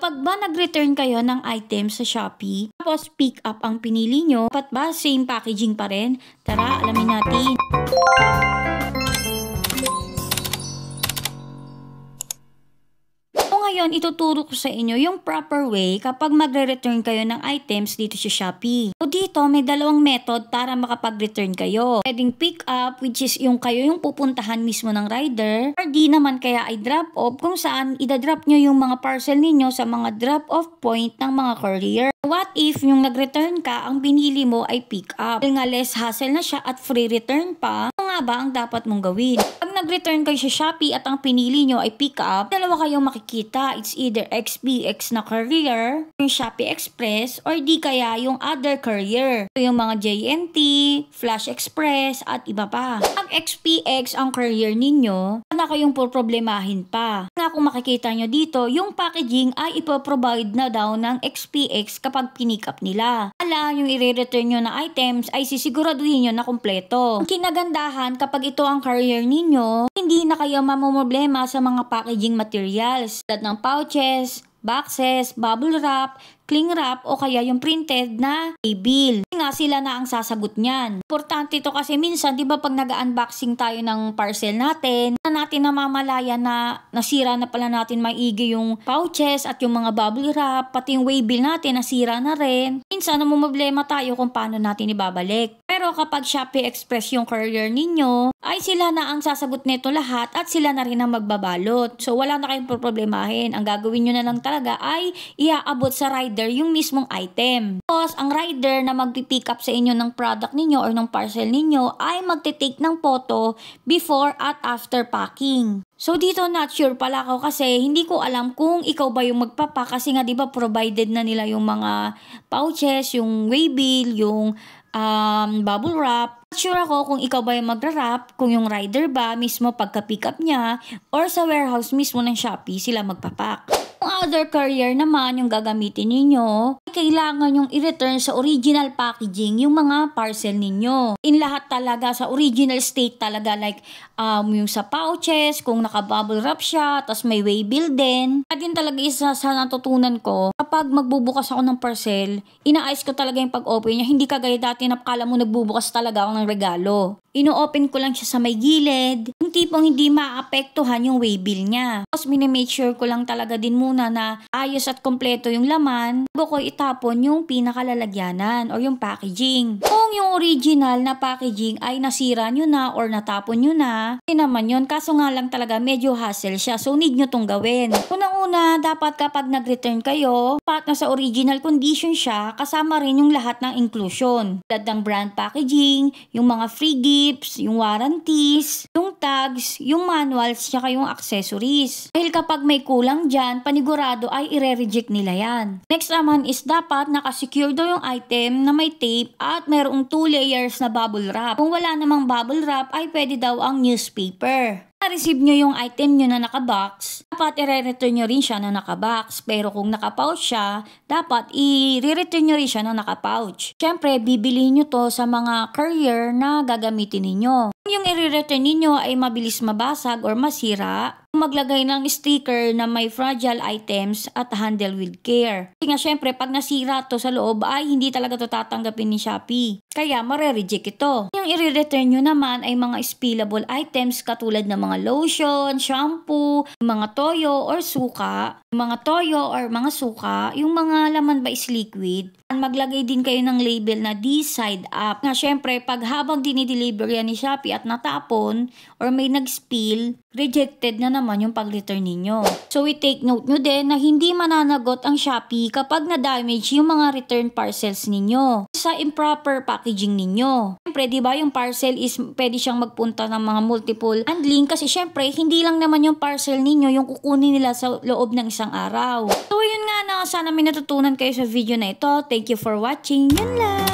Kapag ba nag-return kayo ng items sa Shopee, tapos pick up ang pinili nyo, dapat ba same packaging pa rin? Tara, alamin natin. Ngayon, ituturo ko sa inyo yung proper way kapag magre-return kayo ng items dito sa Shopee. So dito, may dalawang method para makapag-return kayo. Pwedeng pick up, which is yung kayo yung pupuntahan mismo ng rider, or di naman kaya ay drop off, kung saan idadrop nyo yung mga parcel ninyo sa mga drop off point ng mga courier. What if yung nag-return ka, ang binili mo ay pick up? Dahil nga less hassle na siya at free return pa, ano nga ba ang dapat mong gawin? Pag nag-return kayo sa Shopee at ang pinili nyo ay pick up, dalawa kayong makikita. It's either XPX na courier, yung Shopee Express, or di kaya yung other courier. So yung mga JNT, Flash Express, at iba pa. Pag XPX ang courier ninyo, na kayong problemahin pa. Nga kung makikita nyo dito, yung packaging ay ipoprovide na daw ng XPX kapag pinick up nila. Yung i-return nyo na items ay sisiguraduhin nyo na kumpleto. Ang kinagandahan kapag ito ang courier ninyo, hindi na kayo mamumroblema sa mga packaging materials tulad ng pouches, boxes, bubble wrap, cling wrap o kaya yung printed na label. Nga sila na ang sasagot niyan. Importante ito kasi minsan, di ba pag nag-unboxing tayo ng parcel natin, na natin namamalaya na nasira na pala natin maigi yung pouches at yung mga bubble wrap, pati yung waybill natin nasira na rin. Minsan namumblema tayo kung paano natin ibabalik. Pero kapag Shopee Express yung courier ninyo, ay sila na ang sasagot nito lahat at sila na rin ang magbabalot. So wala na kayong problemahin. Ang gagawin nyo na lang talaga ay iaabot sa rider yung mismong item. Tapos ang rider na magpipick up sa inyo ng product ninyo or ng parcel ninyo ay magte-take ng photo before at after packing. So dito not sure pala ako kasi hindi ko alam kung ikaw ba yung magpapack kasi nga di ba provided na nila yung mga pouches, yung waybill, yung bubble wrap. Not sure ako kung ikaw ba yung magra-wrap, kung yung rider ba mismo pagka-pick up niya or sa warehouse mismo ng Shopee sila magpapack. Kung other courier naman yung gagamitin ninyo, kailangan yung i-return sa original packaging yung mga parcel ninyo. In lahat talaga, sa original state talaga, like yung sa pouches, kung naka-bubble wrap siya, tas may waybill din. At yun talaga isa sa natutunan ko, kapag magbubukas ako ng parcel, inaayos ko talaga yung pag-open niya. Hindi kagaya dati na kala mo nagbubukas talaga ako ng regalo. Ino-open ko lang siya sa may gilid, yung tipong hindi maapektuhan yung waybill niya. Tapos minimake sure ko lang talaga din muna na ayos at kompleto yung laman bago ko itapon yung pinakalalagyanan o yung packaging. Kung yung original na packaging ay nasira nyo na or natapon nyo na, hindi naman yun. Kaso nga lang talaga medyo hassle siya. So need nyo tong gawin. Unang-una, dapat kapag nag-return kayo, dapat na sa original condition siya, kasama rin yung lahat ng inclusion. Tulad ng brand packaging, yung mga free gifts, yung warranties, yung tags, yung manuals, tsaka yung accessories. Dahil kapag may kulang dyan, panigurado ay ire-reject nila yan. Next naman is dapat nakasecure daw yung item na may tape at mayroong 2 layers na bubble wrap. Kung wala namang bubble wrap ay pwede daw ang newspaper. Na-receive nyo yung item nyo na nakabox, dapat i-return nyo rin siya na nakabox. Pero kung nakapouch siya, dapat i-return nyo rin siya na nakapouch. Siyempre, bibilihin nyo to sa mga courier na gagamitin ninyo. Kung yung i-return ninyo ay mabilis mabasag or masira, maglagay ng sticker na may fragile items at handle with care. Kasi nga syempre pag nasira to sa loob ay hindi talaga to tatanggapin ni Shopee. Kaya mare-reject ito. Yung i-return nyo naman ay mga spillable items katulad ng mga lotion, shampoo, mga toyo or suka. Mga toyo or mga suka, yung mga laman ba is liquid. Maglagay din kayo ng label na this side up. Nga syempre pag habang dinideliver yan ni Shopee at natapon or may nag-spill, rejected na naman yung pag-return ninyo. So we take note nyo din na hindi mananagot ang Shopee kapag na-damage yung mga return parcels ninyo sa improper packaging ninyo. Siyempre, di ba yung parcel is pwede siyang magpunta ng mga multiple handling kasi siyempre hindi lang naman yung parcel ninyo yung kukunin nila sa loob ng isang araw. So yun nga na, sana may natutunan kayo sa video na ito. Thank you for watching. Yun lang!